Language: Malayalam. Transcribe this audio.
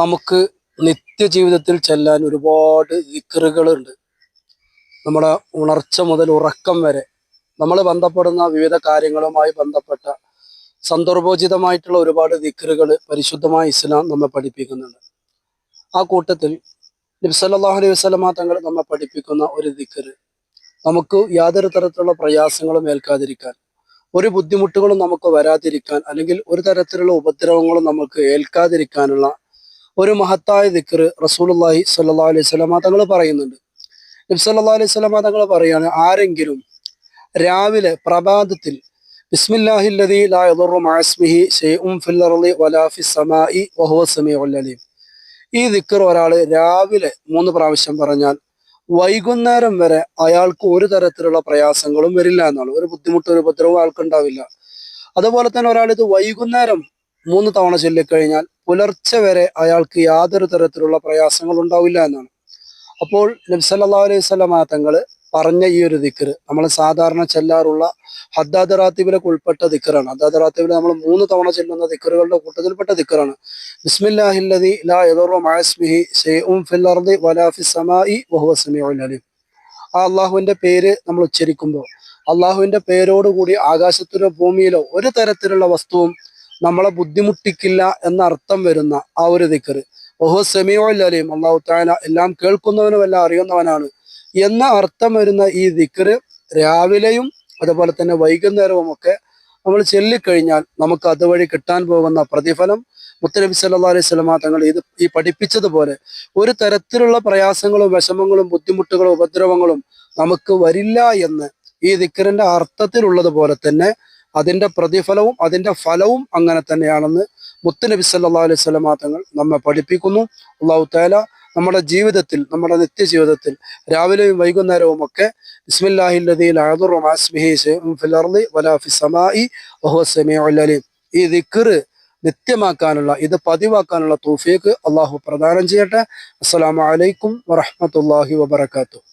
നമുക്ക് നിത്യജീവിതത്തിൽ ചെല്ലാൻ ഒരുപാട് ദിക്റുകളുണ്ട്. നമ്മുടെ ഉണർച്ച മുതൽ ഉറക്കം വരെ നമ്മൾ ബന്ധപ്പെടുന്ന വിവിധ കാര്യങ്ങളുമായി ബന്ധപ്പെട്ട സന്ദർഭോചിതമായിട്ടുള്ള ഒരുപാട് ദിക്റുകൾ പരിശുദ്ധമായ ഇസ്ലാം നമ്മെ പഠിപ്പിക്കുന്നുണ്ട്. ആ കൂട്ടത്തിൽ നബി സല്ലല്ലാഹു അലൈഹി വസല്ലമ തങ്ങൾ നമ്മെ പഠിപ്പിക്കുന്ന ഒരു ദിക്റ്, നമുക്ക് യാതൊരു തരത്തിലുള്ള പ്രയാസങ്ങളും ഏൽക്കാതിരിക്കാൻ, ഒരു ബുദ്ധിമുട്ടുകളും നമുക്ക് വരാതിരിക്കാൻ, അല്ലെങ്കിൽ ഒരു തരത്തിലുള്ള ഉപദ്രവങ്ങളും നമുക്ക് ഏൽക്കാതിരിക്കാനുള്ള ഒരു മഹത്തായ ദിക്റ് റസൂലുള്ളാഹി സ്വല്ലല്ലാഹു അലൈഹി വസല്ലമ തങ്ങൾ പറയുന്നുണ്ട്. നബി സല്ലല്ലാഹു അലൈഹി വസല്ലമ തങ്ങൾ പറയാണ്, ആരെങ്കിലും രാവിലെ പ്രഭാതത്തിൽ ബിസ്മില്ലാഹില്ലദീ ലാ യദുറു മഅ ഇസ്മിഹി ശൈഉൻ ഫിൽ അർളി വലാ ഫിസ് സമാഇ വഹുവ സമീഉൽ അലീം, ഈ ദിക്ർ ഒരാൾ രാവിലെ 3 പ്രാവശ്യം പറഞ്ഞാൽ വൈകുന്നേരം വരെ അയാൾക്ക് ഒരു തരത്തിലുള്ള പ്രയാസങ്ങളും വരില്ല എന്നാണ്. ഒരു ബുദ്ധിമുട്ടും ഒരു ഉപദ്രവവും ആൾക്ക് ഉണ്ടാവില്ല. അതുപോലെ തന്നെ ഒരാൾ ഇത് വൈകുന്നേരം 3 തവണ ചൊല്ലിക്കഴിഞ്ഞാൽ പുലർച്ചെ വരെ അയാൾക്ക് യാതൊരു തരത്തിലുള്ള പ്രയാസങ്ങൾ ഉണ്ടാവില്ല എന്നാണ്. അപ്പോൾ നബി സല്ലല്ലാഹു അലൈഹി വസല്ലമ തങ്ങൾ പറഞ്ഞ ഈ ഒരു ദിക്ർ നമ്മൾ സാധാരണ ചെല്ലാറുള്ള ഹദ്ദാദ് റാത്തിബിലൊക്കെ ഉൾപ്പെട്ട ദിക്റാണ്. ഹദ്ദാദ് റാത്തിബിൽ നമ്മൾ 3 തവണ ചെല്ലുന്ന ദിക്റുകളുടെ കൂട്ടത്തിൽപ്പെട്ട ദിക്റാണ്. ബിസ്മില്ലാഹില്ലദീ ലാ യദുറു മഅ ഇസ്മിഹി ശൈഉൻ ഫിൽ അർളി വലാ ഫിസ് സമാഇ വഹുവ സമീഉൽ അലീം. ആ അള്ളാഹുവിന്റെ പേര് നമ്മൾ ഉച്ചരിക്കുമ്പോൾ അള്ളാഹുവിന്റെ പേരോടുകൂടി ആകാശത്തിലോ ഭൂമിയിലോ ഒരു തരത്തിലുള്ള വസ്തുവും നമ്മളെ ബുദ്ധിമുട്ടിക്കില്ല എന്ന അർത്ഥം വരുന്ന ആ ഒരു ദിക്ർ, വഹുവ സമീഉൽ അലീം, അള്ളാഹു തആല എല്ലാം കേൾക്കുന്നവനും എല്ലാം അറിയുന്നവനാണ് എന്ന അർത്ഥം വരുന്ന ഈ ദിക്ർ രാവിലെയും അതുപോലെ തന്നെ വൈകുന്നേരവും ഒക്കെ നമ്മൾ ചൊല്ലിക്കഴിഞ്ഞാൽ നമുക്ക് അതുവഴി കിട്ടാൻ പോകുന്ന പ്രതിഫലം മുത്തനബി സല്ലല്ലാഹു അലൈഹി വസല്ലമ തങ്ങൾ ഈ പഠിപ്പിച്ചതുപോലെ ഒരു തരത്തിലുള്ള പ്രയാസങ്ങളും വിഷമങ്ങളും ബുദ്ധിമുട്ടുകളും ഉപദ്രവങ്ങളും നമുക്ക് വരില്ല എന്ന് ഈ ദിക്റിന്റെ അർത്ഥത്തിലുള്ളത് പോലെ തന്നെ അതിന്റെ പ്രതിഫലവും അതിന്റെ ഫലവും അങ്ങനെ തന്നെയാണെന്ന് മുത്തനബി സല്ലല്ലാഹു അലൈഹി വസല്ലമ തങ്ങൾ നമ്മെ പഠിപ്പിക്കുന്നു. അല്ലാഹു തആല നമ്മുടെ ജീവിതത്തിൽ, നമ്മുടെ നിത്യജീവിതത്തിൽ രാവിലെയും വൈകുന്നേരവും ഒക്കെ ബിസ്മില്ലാഹില്ലദീ ലാ യദുറു മഅ ഇസ്മിഹി ശൈഉൻ ഫിൽ അർളി വലാ ഫിസ് സമാഇ വഹുവ സമീഉൽ അലീം, ഈ ദിക്ർ നിത്യമാക്കാനുള്ള, ഇത് പതിവാക്കാനുള്ള തൗഫീഖ് അള്ളാഹു പ്രദാനം ചെയ്യട്ടെ. അസ്സലാമു അലൈക്കും വറഹ്മത്തുള്ളാഹി വബറകാതുഹു.